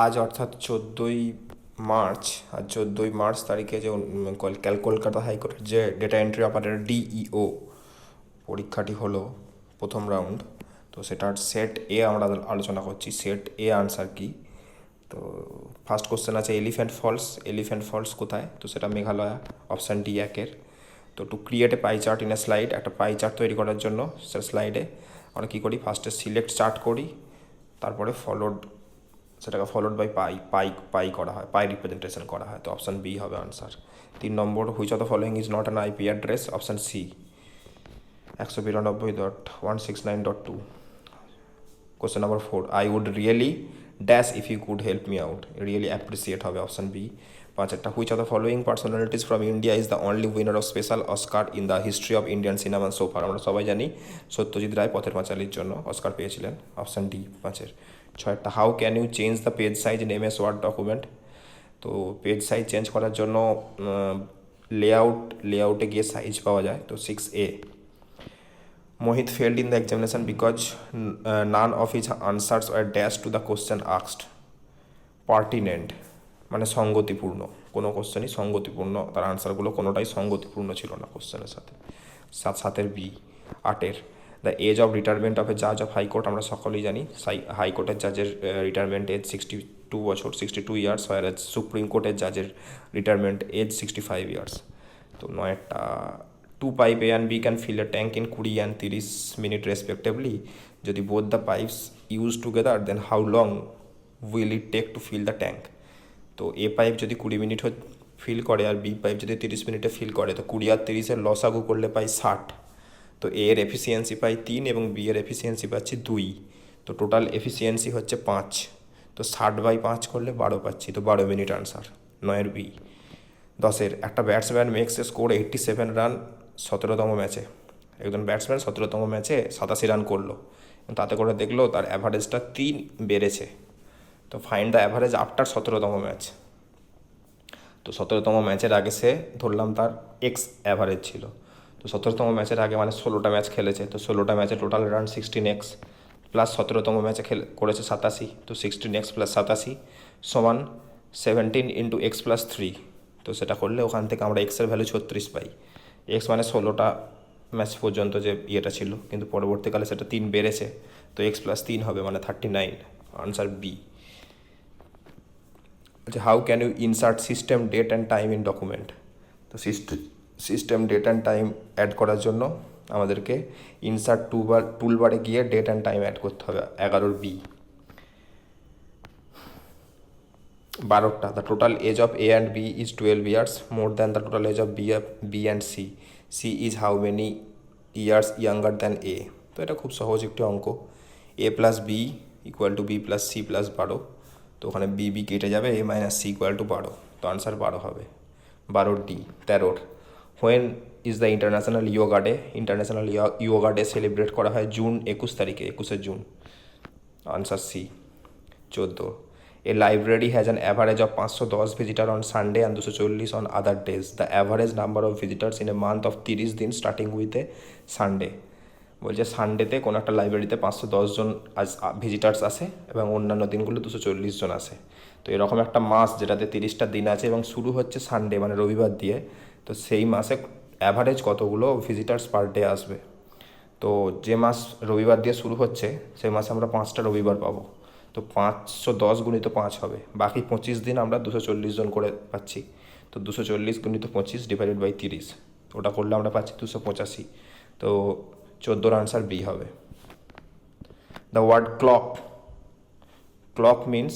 আজ অর্থাৎ 14ই মার্চ, আর 14ই মার্চ তারিখে যে কলকাতা হাইকোর্টের যে ডেটা এন্ট্রি অপারেটর ডিইও পরীক্ষাটি হলো, প্রথম রাউন্ড। তো সেটার সেট এ আমরা আলোচনা করছি। সেট এ আনসার কি? তো ফার্স্ট কোশ্চেন আছে এলিফ্যান্ট ফলস। এলিফ্যান্ট ফলস কোথায়? তো সেটা মেঘালয়া, অপশান ডি একের। তো to create a pie chart in A slide, একটা পাই চার্ট তৈরি করার জন্য সেটা স্লাইডে আমরা কী করি, ফার্স্টে সিলেক্ট চার্ট করি, তারপরে সেটাকে ফলোড বাই পাই করা হয়, পাই রিপ্রেজেন্টেশন করা হয়। তো অপশান বি হবে answer. 3 number, which of the following is not an IP address? Option C, 192.169.2। Question number 4, I would really dash if you could help me out. Really appreciate হবে, option B. 5, which of the following personalities from India is the only winner of special Oscar in the history of Indian cinema so far? আমরা সবাই জানি সত্যজিৎ রায় পথের পাঁচালীর জন্য Oscar পেয়েছিলেন, option D 5-এর। 6, how can you change the page size in MS Word document? তো page size change করার জন্য লেআউটে গিয়ে সাইজ পাওয়া যায়। তো 6A, Mohit failed in the examination because none of his answers were dashed to the question asked. Pertinent মানে সঙ্গতিপূর্ণ, কোনো কোশ্চেনই সঙ্গতিপূর্ণ, তার আনসারগুলো কোনোটাই সঙ্গতিপূর্ণ ছিল না কোশ্চেনের সাথে। 7-এর বি। 8-এর, the age of retirement of a জাজ অফ হাইকোর্ট। আমরা সকলেই জানি হাইকোর্টের জাজের রিটায়ারমেন্ট এজ 62 বছর, 62 ইয়ার্স, আর সুপ্রিম কোর্টের জাজের রিটায়ারমেন্ট এজ 65 ইয়ার্স। তো 9-টা, two pipe A and B can fill a tank in 20 and 30 minute respectively. যদি both the pipes use together then how long will it take to fill the tank? তো A pipe যদি 20 minute feel করে আর B pipe যদি 30 মিনিটে feel করে, তো 20 আর 30-এর লসাগু করলে পাই 60। তো এ এর এফিসিয়েন্সি পাই 3 এবং বি এর এফিসিয়েন্সি পাচ্ছি 2। তো টোটাল এফিসিয়েন্সি হচ্ছে 5। তো 60/5 করলে 12 পাচ্ছি, তো 12 মিনিট আনসার, 9-এর বি। 10-এর, একটা batsman makes a score 87 run 17তম ম্যাচে। একজন ব্যাটসম্যান 17তম ম্যাচে 87 রান করলো, তাতে করে দেখলো তার অ্যাভারেজটা 3 বেড়েছে। তো ফাইন্ড দ্য অ্যাভারেজ আফটার 17তম ম্যাচ। তো 17তম ম্যাচের আগে সে ধরলাম তার এক্স অ্যাভারেজ ছিল। তো 17তম ম্যাচের আগে মানে 16টা ম্যাচ খেলেছে, তো 16টা ম্যাচে টোটাল রান 16x প্লাস 17তম ম্যাচে করেছে 87। তো 16x প্লাস 87 সমান 17 ইন্টু এক্স প্লাস 3। তো সেটা করলে ওখান থেকে আমরা এক্সের ভ্যালু 36 পাই। এক্স মানে 16টা ম্যাচ পর্যন্ত যে ইয়েটা ছিল, কিন্তু পরবর্তীকালে সেটা 3 বেড়েছে, তো এক্স প্লাস 3 হবে মানে 39, আনসার বি। আচ্ছা, how can you insert system date and time in document? তো system date and time add করার জন্য আমাদেরকে ইনসার্ট টুলবারে গিয়ে ডেট অ্যান্ড টাইম অ্যাড করতে হবে, 11-এর বি। 12টা, the total age of A and B is 12 years more than the total age of B and C. C is how many years younger than A? তো এটা খুব সহজ একটি অঙ্ক। A plus B equal to B plus C plus 12। তো ওখানে B কেটে যাবে, A minus C equal to 12। তো আনসার 12 হবে। 12-র ডি। 13-র, when is the international yoga day? International yoga day celebrate করা হয় জুন 21 তারিখে, 21শে June, answer C. 14, a library has an average of 510 visitor on Sunday and 240 on other days. The average number of visitors in a month of 30 দিন starting with a Sunday. বলছে সানডেতে কোনো একটা লাইব্রেরিতে 510 জন visitors আসে এবং অন্যান্য দিনগুলো 240 জন আসে। তো এরকম একটা মাস যেটাতে 30টা দিন আছে এবং শুরু হচ্ছে সানডে মানে রবিবার দিয়ে, তো সেই মাসে অ্যাভারেজ কতগুলো ভিজিটার্স পার ডে আসবে? তো যে মাস রবিবার দিয়ে শুরু হচ্ছে সেই মাসে আমরা 5টা রবিবার পাবো, তো 510 গুণিত 5 হবে, বাকি 25 দিন আমরা 240 জন করে পাচ্ছি। তো 240 গুণিত 25 ডিভাইডেড বাই 30, ওটা করলে আমরা পাচ্ছি 285। তো 14-র আনসার বি হবে। দ্য ওয়ার্ড ক্লক মিনস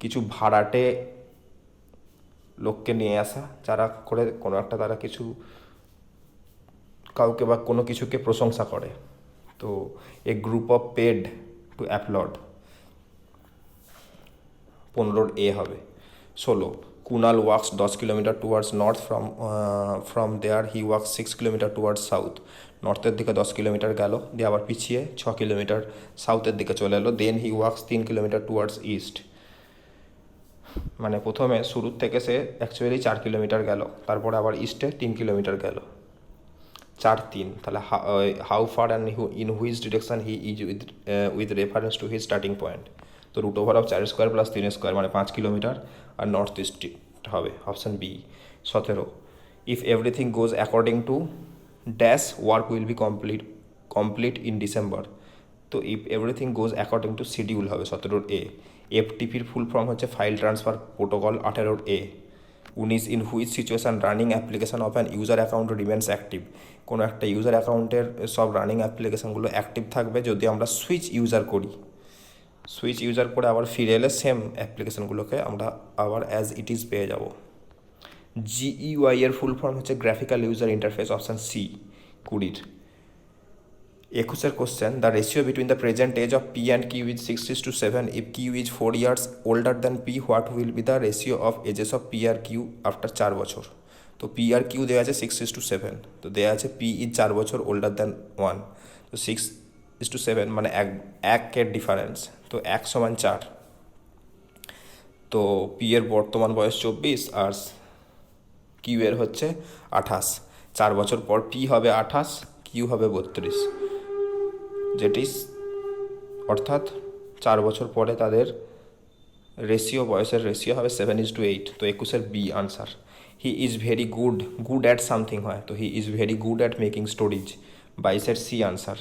কিছু ভাড়াটে লোককে নিয়ে আসা, যারা করে কোনো একটা তারা কিছু কাউকে বা কোনো কিছুকে প্রশংসা করে। তো a group of paid to applaud, 15-র এ হবে। 16, Kunal walks 10 kilometre towards north from there he walks 6 kilometre towards south. নর্থের দিকে 10 কিলোমিটার গেল, দিয়ে আবার পিছিয়ে 6 কিলোমিটার সাউথের দিকে চলে এলো, দেন হি ওয়াক্স 3 কিলোমিটার টুয়ার্ডস ইস্ট। মানে প্রথমে শুরুর থেকে সে অ্যাকচুয়ালি 4 কিলোমিটার গেল, তারপরে আবার ইস্টে 3 কিলোমিটার গেল। 4-3, তাহলে how far and in which direction he is with reference to his starting point? তো root over of 4 square plus 3 square মানে 5 কিলোমিটার, আর নর্থ ইস্ট হবে option B. 17, if everything goes according to dash work will be complete in December. তো if everything goes according to schedule হবে 17 A. এফটিপির full form হচ্ছে file transfer protocol 18 A. 19, in which situation running application of an user account remains active. কোনো একটা user অ্যাকাউন্টের সব running অ্যাপ্লিকেশানগুলো active থাকবে যদি আমরা সুইচ ইউজার করি। সুইচ ইউজার করে আবার ফিরে এলে সেম অ্যাপ্লিকেশানগুলোকে আমরা আবার অ্যাজ ইট ইজ পেয়ে যাব। জিইউআই এর ফুল ফর্ম হচ্ছে graphical user interface, option C 20। 21 question, the ratio between the present age of P and Q is 6:7। If Q is 4 years older than P, what will be the ratio of ages of P আর Q after 4 বছর। তো P আর Q দেওয়া আছে 6:7, তো দেওয়া আছে P is 4 বছর ওল্ডার দ্যান 1, তো 6:7 মানে একের ডিফারেন্স, তো 1 সমান 4। তো পি এর বর্তমান বয়স 24 আর কিউ এর হচ্ছে 28। 4 বছর পর পি হবে 28, কিউ হবে 32, যেটি অর্থাৎ 4 বছর পরে তাদের বয়সের রেশিও হবে 7:8। তো 21 B answer. He is very good at something হয়, তো he is very good at making storage, 22 C answer.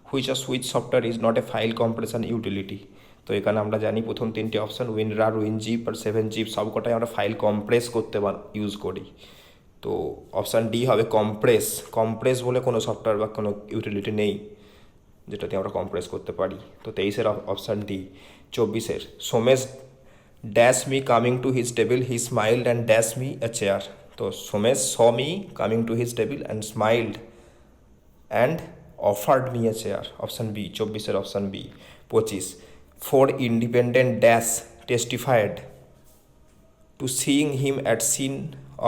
Which software is not a file compression utility. তো এখানে আমরা জানি প্রথম 3টি অপশান উইনরার, উইনজিপ আর 7zip সবকটাই আমরা ফাইল কম্প্রেস করতে ইউজ করি। তো অপশান ডি হবে কম্প্রেস বলে কোনো সফটওয়্যার বা কোনো ইউটিলিটি নেই যেটাতে আমরা কম্প্রেস করতে পারি। তো 23 option D. 24, Somesh dash me coming to his table, he smiled and dash me a chair. তো Somesh saw me coming to his table and smiled and offered me a chair, option B. 24 option B. 25, 4 independent dash testified to seeing him at scene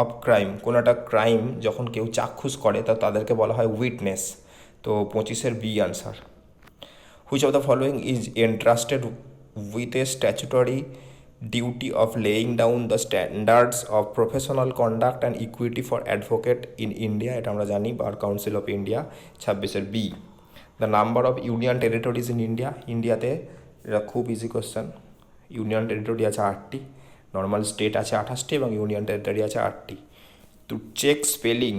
of crime. কোনো একটা crime যখন কেউ চাক্ষুষ করে তা তাদেরকে বলা হয় উইটনেস। তো 25 B answer. Which of the following is entrusted with a statutory duty of laying down the standards of professional conduct and equity for advocate in India, এটা আমরা জানি bar council of India. 26 B. The number of union territories in ইন্ডিয়াতে, এটা খুব easy question. Union territory আছে 8টি, normal state আছে 28টি এবং ইউনিয়ন টেরিটরি আছে 8টি। তো চেক স্পেলিং,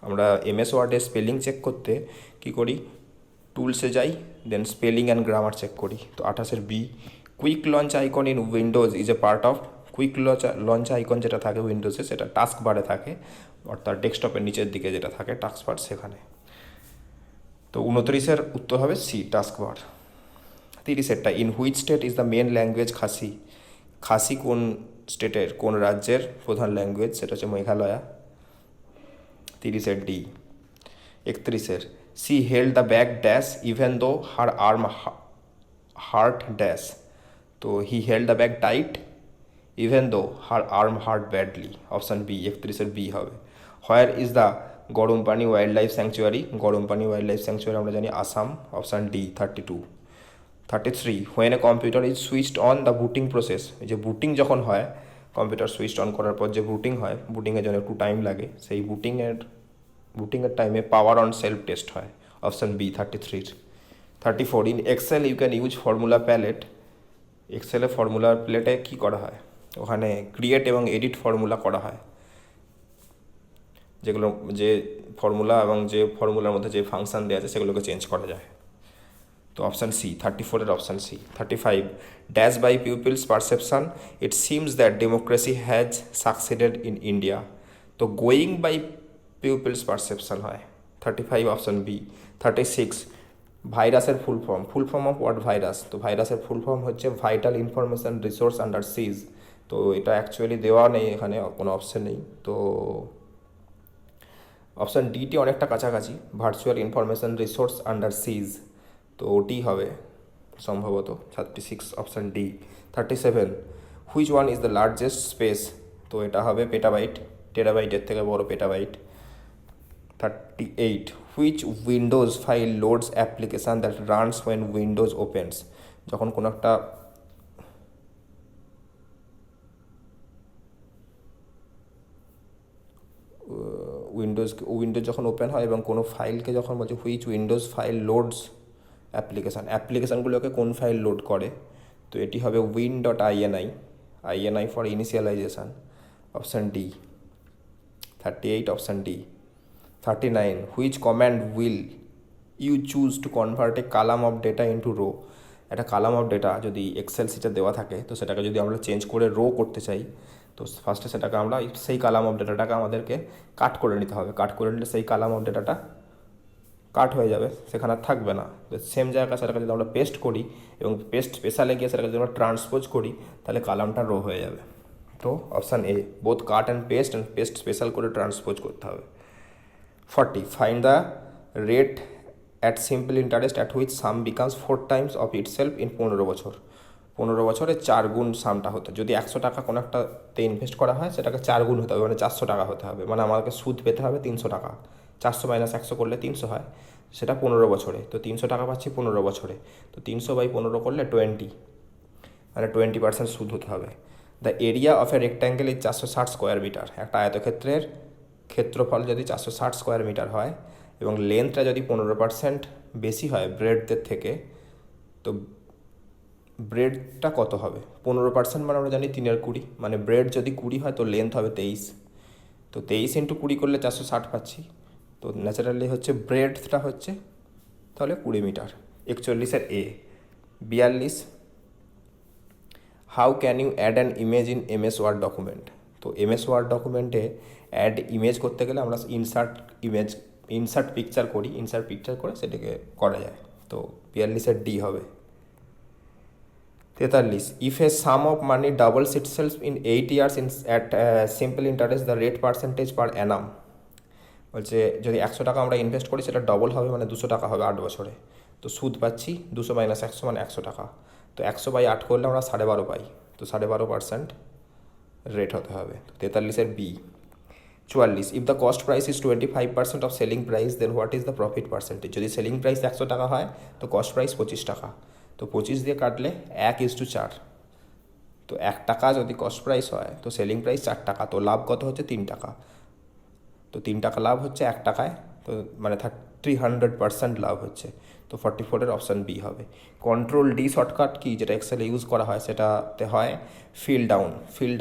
আমরা এমএস ওয়ার্ডে স্পেলিং চেক করতে কী করি, টুলসে যাই, then spelling and grammar check করি। তো 28 B. Quick launch icon in Windows is a part of. Quick launch icon যেটা থাকে উইন্ডোজে সেটা টাস্ক বারে থাকে, অর্থাৎ ডেস্কটপের নিচের দিকে যেটা থাকে টাস্ক বার সেখানে। তো 29 উত্তর হবে C, taskbar. 30, in which state is the main language Khasi. Khasi কোন স্টেটের, কোন রাজ্যের প্রধান ল্যাঙ্গুয়েজ, সেটা হচ্ছে Meghalaya. 30 D. 31, she held the bag dash even though her arm hurt dash. তো he held the bag tight even though her arm hurt badly, option B. 31 B হবে। Where is the গরম পানি ওয়াইল্ড লাইফ স্যাংচুয়ারি। গরম পানি wild life sanctuary আমরা জানি Assam, option D. 32। 33, when a computer is switched on the booting process. এই যে booting যখন হয়, কম্পিউটার সুইচড অন করার পর যে বুটিং হয়, বুটিংয়ের জন্য একটু টাইম লাগে, সেই বুটিংয়ের টাইমে পাওয়ার অন সেলফ টেস্ট হয়, option B. 33। 34, in Excel you can use formula palette. এক্সেলে ফর্মুলা প্লেটে কী করা হয়, ওখানে ক্রিয়েট এবং এডিট ফর্মুলা করা হয়, যেগুলো যে ফর্মুলা এবং যে ফর্মুলার মধ্যে যে ফাংশান দেওয়া আছে সেগুলোকে চেঞ্জ করা যায়। তো option C, 34 option C. 35, dash by people's perception it seems that democracy has succeeded in India. তো গোয়িং বাই পিপলস পারসেপশন হয়, 35 অপশান বি। 36, ভাইরাসের full form of what virus. তো ভাইরাসের ফুল ফর্ম হচ্ছে vital information resource under siege. তো এটা actually দেওয়া নেই এখানে, কোনো অপশান নেই। তো অপশান ডিটি অনেকটা কাছাকাছি, virtual information resource under siege, তো ওটি হবে সম্ভবত 36 option D. 37, which one is the largest space. তো এটা হবে পেটাবাইট, টেরাবাইটের থেকে বড় petabyte. 38, which Windows file loads application that runs when Windows opens. যখন কোনো একটা উইন্ডোজ যখন ওপেন হয় এবং কোনো ফাইলকে যখন বলছে হুইচ উইন্ডোজ ফাইল লোডস অ্যাপ্লিকেশানগুলোকে কোন ফাইল লোড করে, তো এটি হবে win.ini for initialization, option D. 38 option D. 39 which command will you choose to convert a column of data into row. একটা কালাম অফ ডেটা যদি এক্সেল সিটে দেওয়া থাকে, তো সেটাকে যদি আমরা চেঞ্জ করে রো করতে চাই, তো ফার্স্টে সেটাকে আমরা সেই কালাম অফ ডেটাটাকে আমাদেরকে কাট করে নিতে হবে। কাট করে নিলে সেই কালাম অফ ডেটাটা কাট হয়ে যাবে, সেখানে আর থাকবে না। সেম জায়গায় সেটাকে যদি আমরা পেস্ট করি এবং পেস্ট স্পেশালে গিয়ে সেটাকে যদি আমরা ট্রান্সপোজ করি, তাহলে কালামটা রো হয়ে যাবে। তো option A, both cut and paste special করে ট্রান্সপোজ করতে হবে। 40 find the rate at simple interest at which sum becomes 4 times of itself in 15 বছর। 15 বছরে 4 গুণ সামটা হতে, যদি 100 টাকা কোনো একটাতে ইনভেস্ট করা হয়, সেটাকে 4 গুণ হতে হবে, মানে 400 টাকা হতে হবে। মানে আমাকে সুদ পেতে হবে 300 টাকা। 400 মাইনাস 100 করলে 300 হয়, সেটা 15 বছরে। তো 300 টাকা পাচ্ছি 15 বছরে, তো 300/15 করলে 20, মানে 20% সুদ হতে হবে। The area of a rectangle is 460 square metre. একটা আয়তক্ষেত্রের ক্ষেত্রফল যদি 460 স্কোয়ার মিটার হয় এবং লেন্থটা যদি 15% বেশি হয় ব্রেডথের থেকে, তো ব্রেডটা কত হবে? 15% মানে আমরা জানি 3/20, মানে ব্রেড যদি 20 হয় তো লেন্থ হবে 23। তো 23 × 20 করলে 460 পাচ্ছি। তো ন্যাচারালি হচ্ছে ব্রেডথটা হচ্ছে তাহলে 20 metre. 41 A. 42 how can you add an image in MS Word document. তো MS ওয়ার্ড ডকুমেন্টে অ্যাড ইমেজ করতে গেলে আমরা ইনসার্ট পিকচার করি, ইনসার্ট পিকচার করে সেটাকে করা যায়। তো 42 ডি হবে। 43 if a sum of money doubles itself in 8 years at simple interest the rate percentage per annum. বলছে যদি 100 টাকা আমরা ইনভেস্ট করি, সেটা ডবল হবে, মানে 200 টাকা হবে 8 বছরে। তো সুদ পাচ্ছি 200 মাইনাস 100 মানে 100 টাকা। তো 100/8 করলে আমরা 12.5 পাই, তো 12.5% রেট হতে হবে। তো 43 B. 44 if the cost price is 25% of selling price, then what is the profit percentage. যদি সেলিং প্রাইস 100 টাকা হয়, তো কস্ট প্রাইস 25 টাকা। তো 25 দিয়ে কাটলে 1:4। তো 1 টাকা যদি কস্ট প্রাইস হয়, তো সেলিং প্রাইস 4 টাকা, তো লাভ কত হচ্ছে 3 টাকা। তো 3 টাকা লাভ হচ্ছে 1 টাকায়, তো মানে 300% লাভ হচ্ছে। তো 44 অপশান বি হবে। কন্ট্রোল ডি শর্টকাট কি, যেটা এক্সেলে ইউজ করা হয়, সেটাতে হয় ফিল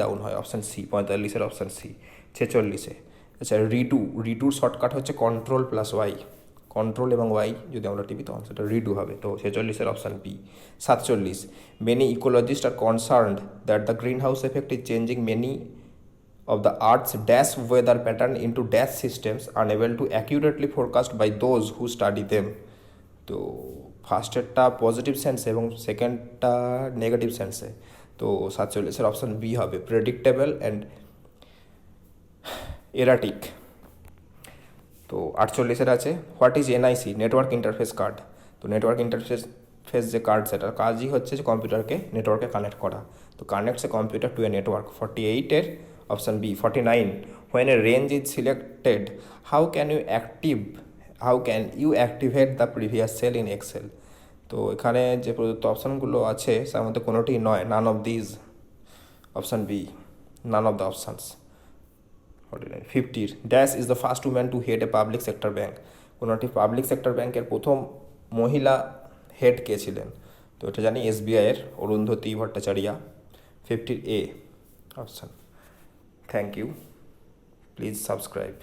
ডাউন হয়, অপশান সি। 45 option C. 46 আচ্ছা রিডুর শর্টকাট হচ্ছে কন্ট্রোল প্লাস ওয়াই। কন্ট্রোল এবং ওয়াই যদি আমরা টিপি, তখন সেটা রিডু হবে। তো 46 option B. 47 many ecologist are concerned that the green house effect is changing many of the Earth's dash weather pattern into dash systems unable to accurately forecast by those who study them. তো ফার্স্টেরটা positive সেন্সে এবং সেকেন্ডটা negative sense. তো 47 option B হবে, predictable and erratic. তো 48 আছে what is NIC, network interface card. তো network interface যে card, সেটার কাজই হচ্ছে যে কম্পিউটারকে নেটওয়ার্কে কানেক্ট করা। তো connects a computer to a network. 48 option B. 49 when a range is selected, how can you activate the previous cell in Excel। তো এখানে যে প্রদত্ত অপশানগুলো আছে, তার মধ্যে কোনোটি নয়, none of these, option B, none of the options. 50 dash is the first woman to head a public sector bank. কোনো একটি পাবলিক সেক্টর ব্যাংকের প্রথম মহিলা হেড কে ছিলেন? তো এটা জানি SBI এর Arundhati Bhattacharya. 50 option. Thank you, please subscribe.